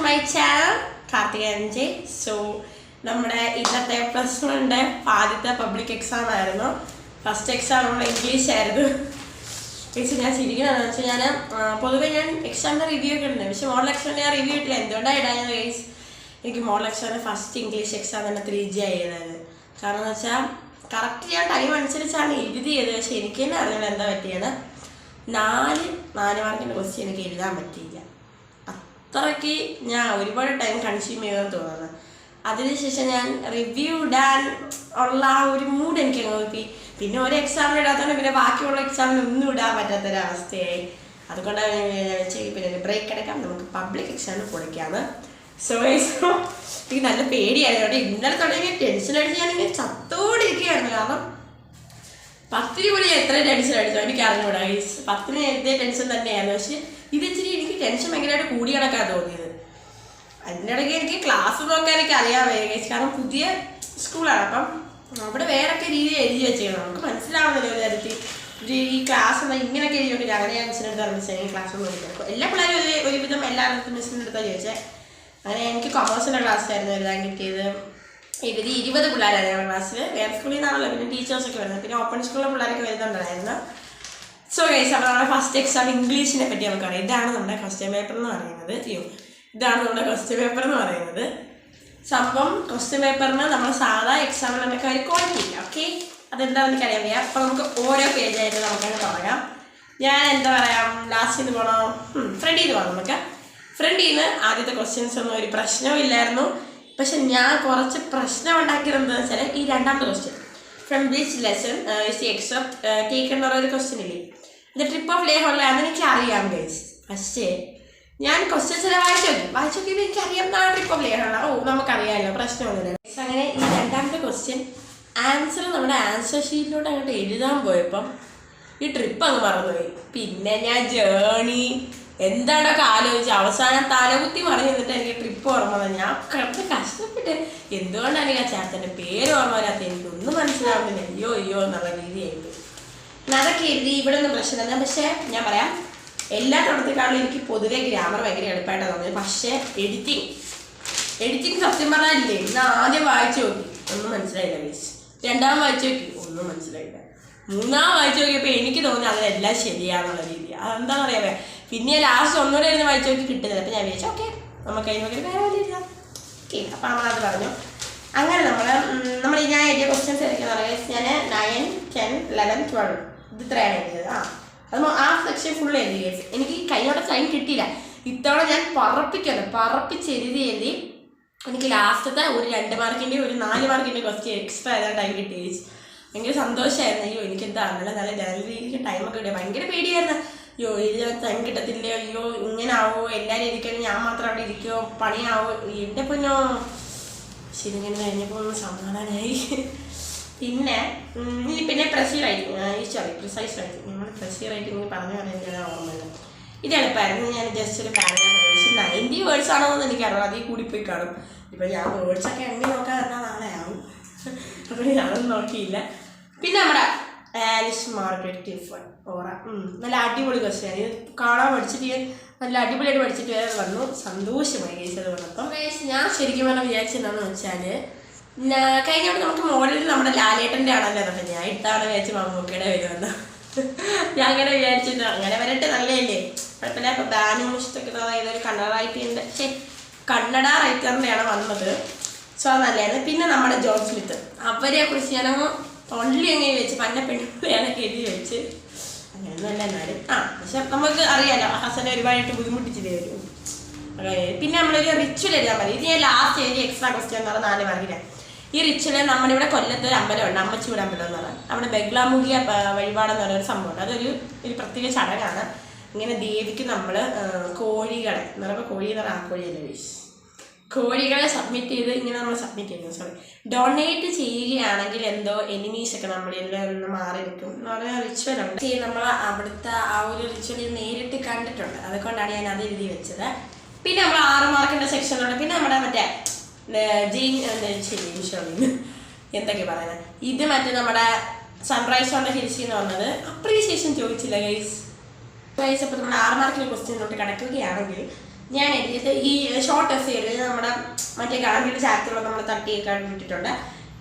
My channel Karthikeyan. So നമ്മുടെ ഇന്നത്തെ +1 ആദ്യത്തെ പബ്ലിക് എക്സാം ആയിരുന്നു. ഫസ്റ്റ് എക്സാം നമ്മുടെ ഇംഗ്ലീഷ് ആയിരുന്നു. ഞാൻ ചിരിക്കുന്നതെന്ന് വെച്ചാൽ ഞാൻ പൊതുവെ ഞാൻ എക്സാമിൻ്റെ റിവ്യൂ ഒക്കെ ഉണ്ട്, പക്ഷെ മോഡൽ എക്സാമിന് ഞാൻ റിവ്യൂ ഇട്ടില്ല. എന്തുകൊണ്ടാണ് ഇടാഞ്ഞത് ഗൈസ്? എനിക്ക് മോഡൽ എക്സാമിന് ഫസ്റ്റ് ഇംഗ്ലീഷ് എക്സാം തന്നെ 3G ആയത്. കാരണം എന്ന് വെച്ചാൽ കറക്റ്റ് ഞാൻ ടൈം അനുസരിച്ചാണ് എഴുതിയത്, പക്ഷെ എനിക്ക് തന്നെ അറിയില്ല എന്താ പറ്റിയത്. 4 മാർക്കിൻ്റെ ക്വസ്റ്റ്യൻ എനിക്ക് എഴുതാൻ പറ്റിയില്ല. അത്രയ്ക്ക് ഞാൻ ഒരുപാട് ടൈം കൺസ്യൂം ചെയ്തെന്ന് തോന്നുന്നത്. അതിനുശേഷം ഞാൻ റിവ്യൂ ഇടാൻ ഉള്ള ആ ഒരു മൂഡ് എനിക്ക് അങ്ങ് നോക്കി. പിന്നെ ഒരു എക്സാമിന് ഇടാത്തതുകൊണ്ട് പിന്നെ ബാക്കിയുള്ള എക്സാമിന് ഒന്നും ഇടാൻ പറ്റാത്തൊരവസ്ഥയായി. അതുകൊണ്ടാണ് പിന്നെ ബ്രേക്ക് എടുക്കാം, നമുക്ക് പബ്ലിക് എക്സാമിന് പൊളിക്കാന്ന്. സോ എനിക്ക് നല്ല പേടിയായിരുന്നു. അവിടെ ഇന്നലെ തുടങ്ങി ടെൻഷൻ അടിച്ച് ഞാനിങ്ങനെ ചത്തോടിരിക്കുകയായിരുന്നു. കാരണം 10 പോലും എത്ര ടെൻഷൻ അടിച്ചോ എനിക്ക് അറിഞ്ഞൂടാ. 10 എഴുതിയ ടെൻഷൻ തന്നെയായിരുന്നു. പക്ഷെ ഇത് ഇച്ചിരി എനിക്ക് ടെൻഷൻ ഭയങ്കരമായിട്ട് കൂടി കണക്കാണ് തോന്നിയത്. അതിനിടയ്ക്ക് എനിക്ക് ക്ലാസ് നോക്കാൻ എനിക്ക് അറിയാൻ വയ്യ, കാരണം പുതിയ സ്കൂളാണ്. അപ്പം അവിടെ വേറൊക്കെ രീതിയിൽ എഴുതി വെച്ചേക്കണം, നമുക്ക് മനസ്സിലാവുന്നില്ല ഒരു തരത്തിൽ. ഈ ക്ലാസ് എന്നാൽ ഇങ്ങനെയൊക്കെ എഴുതിയോണ്ടില്ല. അങ്ങനെ ഞാൻ മിസ്സിൻ്റെ അടുത്ത് അറിയിച്ചാൽ ക്ലാസ് ഒന്നും പഠിക്കണം. എല്ലാ പിള്ളേരും ഒരുവിധം എല്ലായിടത്തും മിസ്സിൻ്റെ അടുത്താണ് ചോദിച്ചത്. അങ്ങനെ എനിക്ക് കൊമേഴ്സിൻ്റെ ക്ലാസ്സിലായിരുന്നു എഴുതാൻ കിട്ടിയത്. 20 പിള്ളേരായിരുന്നു ഞങ്ങളുടെ ക്ലാസ്സിൽ. വേറെ സ്കൂളിൽ നിന്നാണല്ലോ പിന്നെ ടീച്ചേഴ്സൊക്കെ വരുന്നത്, പിന്നെ ഓപ്പൺ സ്കൂളിലെ പിള്ളേരൊക്കെ വരുന്നുണ്ടായിരുന്നു. സോ ഗൈസ്, അപ്പോൾ നമ്മുടെ ഫസ്റ്റ് എക്സാം ഇംഗ്ലീഷിനെ പറ്റി നമുക്കറിയാം. ഇതാണ് നമ്മുടെ ക്വസ്റ്റ്യൻ പേപ്പർ എന്ന് പറയുന്നത്. ഇതാണ് നമ്മുടെ ക്വസ്റ്റ്യൻ പേപ്പർ എന്ന് പറയുന്നത്. സംഭവം ക്വസ്റ്റ്യൻ പേപ്പറിന് നമ്മൾ സാധാ എക്സാമിൽ നമുക്ക് ഒരു ക്വാളിറ്റിയില്ല. ഓക്കെ, അതെന്താണെന്ന് എനിക്കറിയാൻ വയ്യ. അപ്പോൾ നമുക്ക് ഓരോ പേജായിട്ട് നമുക്കങ്ങ് തുടങ്ങാം. ഞാൻ എന്താ പറയാം, ലാസ്റ്റിൽ നിന്ന് പോകണോ? ഫ്രണ്ടിൽ നിന്ന് പോകാം. നമുക്ക് ഫ്രണ്ടിൽ നിന്ന് ആദ്യത്തെ ക്വസ്റ്റ്യൻസ് ഒന്നും ഒരു പ്രശ്നവും ഇല്ലായിരുന്നു. പക്ഷെ ഞാൻ കുറച്ച് പ്രശ്നം ഉണ്ടാക്കിയത് എന്താണെന്ന് വെച്ചാൽ ഈ രണ്ടാമത്തെ question, from which lesson is the except taken എന്നുള്ള ഒരു ക്വസ്റ്റ്യൻ ഇല്ലേ, ഇത് ട്രിപ്പ് ഓഫ് ലേ ഉള്ള അതെനിക്ക് അറിയാം ഗൈസ്. പക്ഷേ ഞാൻ ക്വസ്റ്റ്യൻസ് എല്ലാം വായിച്ചു നോക്കിയപ്പോൾ എനിക്കറിയാം ട്രിപ്പ് ഓഫ് ലേ ഉള്ള. നമുക്കറിയാമല്ലോ, പ്രശ്നമൊന്നുമില്ല. അങ്ങനെ ഈ രണ്ടാമത്തെ ക്വസ്റ്റ്യൻ ആൻസർ നമ്മുടെ ആൻസർ ഷീറ്റിലോട്ട് അങ്ങോട്ട് എഴുതാൻ പോയപ്പം ഈ ട്രിപ്പ് അങ്ങ് മറന്നുപോയി. പിന്നെ ഞാൻ ജേണി എന്താണൊക്കെ ആലോചിച്ച് അവസാനം തലകുത്തി മറിഞ്ഞ് നിന്നിട്ട് എനിക്ക് ട്രിപ്പ് ഓർമ്മ വന്നത്. ഞാൻ കിടന്ന് കഷ്ടപ്പെട്ട് എന്തുകൊണ്ടാണ് എനിക്ക് ആ ചാത്തൻ്റെ പേര് ഓർമ്മ വരാത്ത, എനിക്കൊന്നും മനസ്സിലാവുന്നില്ല. അയ്യോ എന്നുള്ള രീതിയായിരുന്നു. അതൊക്കെ എഴുതി ഇവിടെ ഒന്നും പ്രശ്നമില്ല. പക്ഷേ ഞാൻ പറയാം, എല്ലാ തുടർത്തിക്കാളും എനിക്ക് പൊതുവെ ഗ്രാമർ ഭയങ്കര എളുപ്പമായിട്ടാണ് തോന്നിയത്. പക്ഷേ എഡിറ്റിംഗ് സത്യം പറഞ്ഞാലില്ലേ, ഞാൻ ആദ്യം വായിച്ചു നോക്കി, ഒന്നും മനസ്സിലായില്ല ഗൈസ്. രണ്ടാമത് വായിച്ചു നോക്കി, ഒന്നും മനസ്സിലായില്ല. മൂന്നാമത് വായിച്ചു നോക്കിയപ്പോൾ എനിക്ക് തോന്നി അതെല്ലാം ശരിയാന്നുള്ള രീതി. അതെന്താണെന്ന് അറിയാമേ. പിന്നെ ലാസ്റ്റ് ഒന്നുകൂടെ ഇരുന്ന് വായിച്ചു നോക്കി കിട്ടുന്നത്. അപ്പോൾ ഞാൻ വിചാരിച്ചു ഓക്കെ നമുക്ക് അതിന് വേറെ വല്ല എഴുതാം. ഓക്കെ, അപ്പോൾ നമ്മളത് പറഞ്ഞു. അങ്ങനെ നമ്മൾ ഞാൻ എഴുതിയ ക്വസ്റ്റ്യൻസ് ഏതൊക്കെയാണെന്ന് പറയാം. ഞാൻ 9, 10, 11, 12 ഇത് ഇത്രയാണ് എഴുതിയത്. അത് ആ സെക്ഷൻ ഫുൾ എഴുതി. എനിക്ക് കഴിഞ്ഞോടെ ടൈം കിട്ടിയില്ല. ഇത്തവണ ഞാൻ പറപ്പിച്ചെഴുതി എനിക്ക് ലാസ്റ്റത്തെ ഒരു 2 മാർക്കിൻ്റെ ഒരു 4 മാർക്കിൻ്റെ ക്വസ്റ്റ്യൻ എക്സ്ട്രാ ഏതാ ടൈം കിട്ടി. ഭയങ്കര സന്തോഷമായിരുന്നു. അയ്യോ എനിക്കെന്താ നല്ല രീതിക്ക് ടൈമൊക്കെ കിട്ടിയ ഭയങ്കര പേടിയായിരുന്നു. അയ്യോ എഴുതാൻ ടൈം കിട്ടത്തില്ല, അയ്യോ ഇങ്ങനെ ആവോ, എല്ലാവരും ഇരിക്കണം, ഞാൻ മാത്രം അവിടെ ഇരിക്കുമോ, പണിയാവോ, എൻ്റെ പൊന്നോ. ശരി, ഇങ്ങനെ കഴിഞ്ഞപ്പോൾ ഒന്ന് സമാധാനമായി. പിന്നെ പ്രിസൈസ് റൈറ്റിംഗ് നമ്മൾ പ്രിസൈസ് റൈറ്റിംഗ് പറഞ്ഞു പറഞ്ഞാൽ ഓർമ്മയില്ല. ഇത് എളുപ്പമായിരുന്നു. ഞാൻ ജസ്റ്റ് ഒരു പാരഗ്രാഫ് 90 വേർഡ്സ് ആണോ എന്ന് എനിക്കറിയാം, അതിൽ കൂടിപ്പോയി കാണും. ഇപ്പം ഞാൻ വേർഡ്സൊക്കെ എങ്ങനെ നോക്കാൻ പറഞ്ഞാൽ നാളെ ആവും. അപ്പോൾ ഞാനൊന്നും നോക്കിയില്ല. പിന്നെ നമ്മുടെ ആലിസ് മാർഗരറ്റ് ടിഫൺ ഓറ നല്ല അടിപൊളി ക്വസ്റ്റ്യൻ. ഇത് കാണാൻ പഠിച്ചിട്ട് നല്ല അടിപൊളിയായിട്ട് പഠിച്ചിട്ട് വേറെ വന്നു. സന്തോഷമായി കേസത് വന്നപ്പം. ഞാൻ ശരിക്കും പറഞ്ഞാൽ വിചാരിച്ചതെന്ന് വെച്ചാൽ കഴിഞ്ഞോട്ട് നമുക്ക് മോഡലിൽ നമ്മുടെ ലാലേട്ടൻ്റെ ആണല്ലോ എന്നൊക്കെ ഞാൻ ഇട്ടാണ് വിചാരിച്ച് മമ്മൂക്കയുടെ വരുമെന്ന് ഞാൻ അങ്ങനെ വിചാരിച്ചിട്ട്. അങ്ങനെ വരട്ടെ, നല്ലതല്ലേ, കുഴപ്പമില്ല. ഇപ്പോൾ ബാനും ഇഷ്ടമൊക്കെ ഇതൊരു കന്നഡ റൈറ്ററിൻ്റെയാണ് വന്നത്. സോ അത് നല്ലതായിരുന്നു. പിന്നെ നമ്മുടെ ജോൺ സ്മിത്ത്, അവരെ കുറിച്ച് ഞാനങ്ങ് തൊള്ളി അങ്ങനെ വെച്ച് പന്ന പെണ്ണുകളെയാണൊക്കെ എഴുതി വെച്ച് അങ്ങനെയൊന്നും അല്ല എന്നാലും പക്ഷെ നമുക്ക് അറിയാലോ ഹസനെ ഒരുപാടായിട്ട് ബുദ്ധിമുട്ടിച്ചിട്ട് വരും. പിന്നെ നമ്മളൊരു റിച്വൽ എഴുതാൻ മതി. ഇത് ഞാൻ ലാസ്റ്റ് എഴുതി എക്സ്ട്രാ ക്വസ്റ്റ്യൻ എന്ന് പറഞ്ഞാൽ 4 മാർക്കില്ല. ഈ റിച്വൽ നമ്മുടെ ഇവിടെ കൊല്ലത്ത് ഒരു അമ്പലമുണ്ട്, അമ്മച്ചിയുടെ അമ്പലം എന്ന് പറഞ്ഞാൽ. അവിടെ ബംഗ്ലാമുഖിയ വഴിപാടെന്ന് പറയുന്നൊരു സംഭവമുണ്ട്. അതൊരു പ്രത്യേക ചടങ്ങാണ്. ഇങ്ങനെ ദേവിക്ക് നമ്മൾ കോഴികളെ എന്ന് പറയുമ്പോൾ കോഴി എന്ന് പറഞ്ഞാൽ കോഴിയല്ലേ വീശ് കോഴികളെ സബ്മിറ്റ് ചെയ്ത് ഇങ്ങനെ നമ്മൾ സബ്മിറ്റ് ചെയ്യുന്നു. ഡൊണേറ്റ് ചെയ്യുകയാണെങ്കിൽ എന്തോ എനിമീസൊക്കെ നമ്മളെല്ലാം ഒന്ന് മാറി നിൽക്കും എന്ന് പറഞ്ഞാൽ റിച്വലുണ്ട്. നമ്മൾ അവിടുത്തെ ആ ഒരു റിച്വൽ നേരിട്ട് കണ്ടിട്ടുണ്ട്, അതുകൊണ്ടാണ് ഞാൻ അത് എഴുതി വെച്ചത്. പിന്നെ നമ്മൾ 6 മാർക്കിൻ്റെ സെക്ഷനുണ്ട്. പിന്നെ നമ്മുടെ മറ്റേ എന്തൊക്കെ പറയുന്നത്, ഇത് മറ്റേ നമ്മുടെ സൺറൈസ് ഓൺ ദ ഹിൽസ് എന്ന് പറഞ്ഞത് അപ്രീസിയേഷൻ ചോദിച്ചില്ല ഗൈസ്. അപ്പോൾ നമ്മൾ 6 മാർക്കിൻ്റെ ക്വസ്റ്റ്യനിലോട്ട് കിടക്കുകയാണെങ്കിൽ ഞാൻ എഴുതിയത് ഈ ഷോർട്ട് എസ് എഴുതി നമ്മുടെ മറ്റേ ഗാന്ധിയുടെ ചാപ്റ്ററുകൾ നമ്മൾ തട്ടിയൊക്കെ വിട്ടിട്ടുണ്ട്.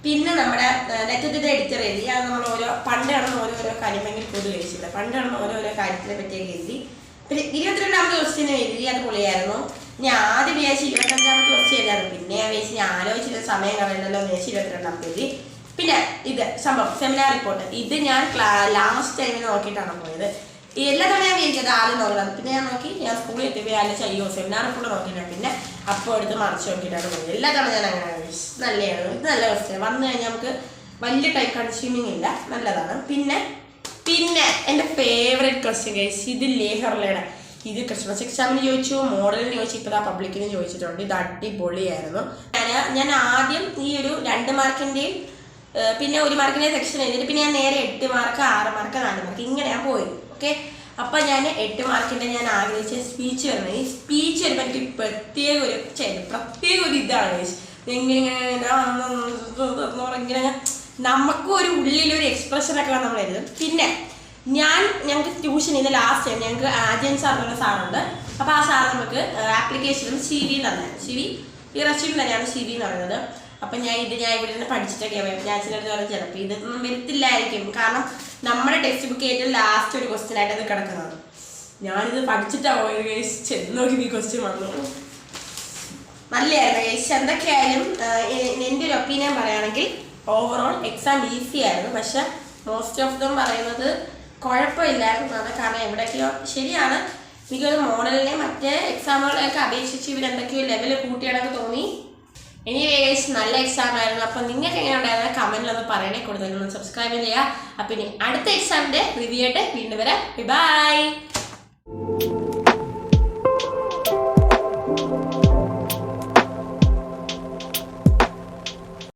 പിന്നെ നമ്മുടെ നെറ്റത്തിന്റെ എഡിറ്റർ എഴുതി. അത് നമ്മൾ പണ്ട് നടന്ന ഓരോരോ കാര്യം ഭയങ്കര പൊതു കഴിച്ചില്ല. പണ്ട് നടന്ന ഓരോരോ കാര്യത്തിനെ പറ്റിയൊക്കെ എഴുതി. പിന്നെ 22ാമത്തെ ക്വസ്റ്റ്യൻ എഴുതി. അത് പൊളിയായിരുന്നു. ഞാൻ ആദ്യം വിചാരിച്ച് 25ാമത്തെ ക്വസ്റ്റ്യൻ എഴുതായിരുന്നു. പിന്നെ ഞാൻ വിചാരിച്ച് ഞാൻ ആലോചിച്ചിട്ട് സമയം കളയണ്ടല്ലോ വിചാരിച്ച് 22ാമത്തെ എഴുതി. പിന്നെ ഇത് സംഭവം സെമിനാർ റിപ്പോർട്ട്. ഇത് ഞാൻ ലാസ്റ്റ് ടൈമിൽ നോക്കിയിട്ടാണ് പോയത്. എല്ലാ തവണ ഞാൻ വിചാരിച്ചത് ആദ്യം നോക്കണം. പിന്നെ ഞാൻ നോക്കി, ഞാൻ സ്കൂളിൽ എത്തിയപ്പോൾ ആലോചിച്ച് അയ്യോ സെമിനാർ റിപ്പോർട്ട് നോക്കിയില്ല. പിന്നെ അപ്പോൾ എടുത്ത് മറിച്ച് നോക്കിയിട്ടാണ് പോയത്. എല്ലാ തവണ ഞാൻ അങ്ങനെ നല്ലതാണ്. ഇത് നല്ല ക്വസ്റ്റ്യൻ. വന്നു കഴിഞ്ഞാൽ നമുക്ക് വലിയ ടൈം കൺസ്യൂമിങ് ഇല്ല, നല്ലതാണ്. പിന്നെ എൻ്റെ ഫേവറേറ്റ് ക്വസ്റ്റ്യൻ ഗൈസ്, ഇത് ലേഹർലയുടെ. ഇത് ക്രിസ്മസ് എക്സാമിന് ചോദിച്ചു, മോഡലിന് ചോദിച്ചു, ഇപ്പോൾ പബ്ലിക്കിന് ചോദിച്ചിട്ടുണ്ട്. ഇത് അടിപൊളിയായിരുന്നു. ഞാൻ ആദ്യം ഈ ഒരു 2 മാർക്കിൻ്റെയും പിന്നെ 1 മാർക്കിൻ്റെ സെക്ഷൻ എഴുതിയിട്ട് പിന്നെ ഞാൻ നേരെ 8 മാർക്ക് 6 മാർക്ക് 4 മാർക്ക് ഇങ്ങനെ ഞാൻ പോയത്. ഓക്കെ, അപ്പം ഞാൻ 8 മാർക്കിൻ്റെ ഞാൻ ആഗ്രഹിച്ച സ്പീച്ച് വരുന്നത്. ഈ സ്പീച്ച് വരുമ്പോൾ എനിക്ക് പ്രത്യേക ഒരു ഇതാണ് ഇങ്ങനെ നമുക്കും ഒരു ഉള്ളിലൊരു എക്സ്പ്രഷനൊക്കെ നമ്മൾ എഴുതും. പിന്നെ ഞങ്ങൾക്ക് ട്യൂഷൻ ഇന്ന് ലാസ്റ്റ് ടൈം ഞങ്ങൾക്ക് ആദ്യം സാറിനുള്ള സാറുണ്ട്. അപ്പോൾ ആ സാർ നമുക്ക് ആപ്ലിക്കേഷനും CV എന്ന് പറഞ്ഞത്, CV ഈ റഷ്യൻ തന്നെയാണ് CV എന്ന് പറയുന്നത്. അപ്പം ഞാൻ ഇവിടെ നിന്ന് പഠിച്ചിട്ടൊക്കെ ഞാൻ ചിലർ ചിലപ്പോൾ ഇതൊന്നും വരത്തില്ലായിരിക്കും. കാരണം നമ്മുടെ ടെക്സ്റ്റ് ബുക്ക് ഏറ്റവും ലാസ്റ്റ് ഒരു ക്വസ്റ്റ്യൻ ആയിട്ട് അത് കിടക്കുന്നത്. ഞാനിത് പഠിച്ചിട്ടാണ് പോയത് ഗൈസ്. ചെന്ന് നോക്കി ഈ ക്വസ്റ്റ്യൻ വന്നു. നല്ലതായിരുന്നു ഗൈസ്. എന്തൊക്കെയായാലും എൻ്റെ ഒരു ഒപ്പീനിയൻ പറയുകയാണെങ്കിൽ ഓവറോൾ എക്സാം ഈസി ആയിരുന്നു. പക്ഷെ മോസ്റ്റ് ഓഫ് ദം പറയുന്നത് കുഴപ്പമില്ലായിരുന്നതാണ്. കാരണം എവിടെയൊക്കെയോ ശരിയാണ്, എനിക്കൊരു മോഡലിനെ മറ്റേ എക്സാമുകളെയൊക്കെ അപേക്ഷിച്ച് ഇവരെന്തൊക്കെയോ ലെവൽ കൂട്ടിയാണെന്ന് തോന്നി. എനിവേസ് നല്ല എക്സാം ആയിരുന്നു. അപ്പം നിങ്ങൾക്ക് എങ്ങനെ ഉണ്ടായിരുന്ന കമൻറ്റിലൊന്ന് പറയണേ, കൂടുതലൊന്ന് സബ്സ്ക്രൈബ് ചെയ്യുക. അപ്പം ഇനി അടുത്ത എക്സാമിൻ്റെ റിവ്യൂ ആയിട്ട് വീണ്ടും വരാം. ബൈ.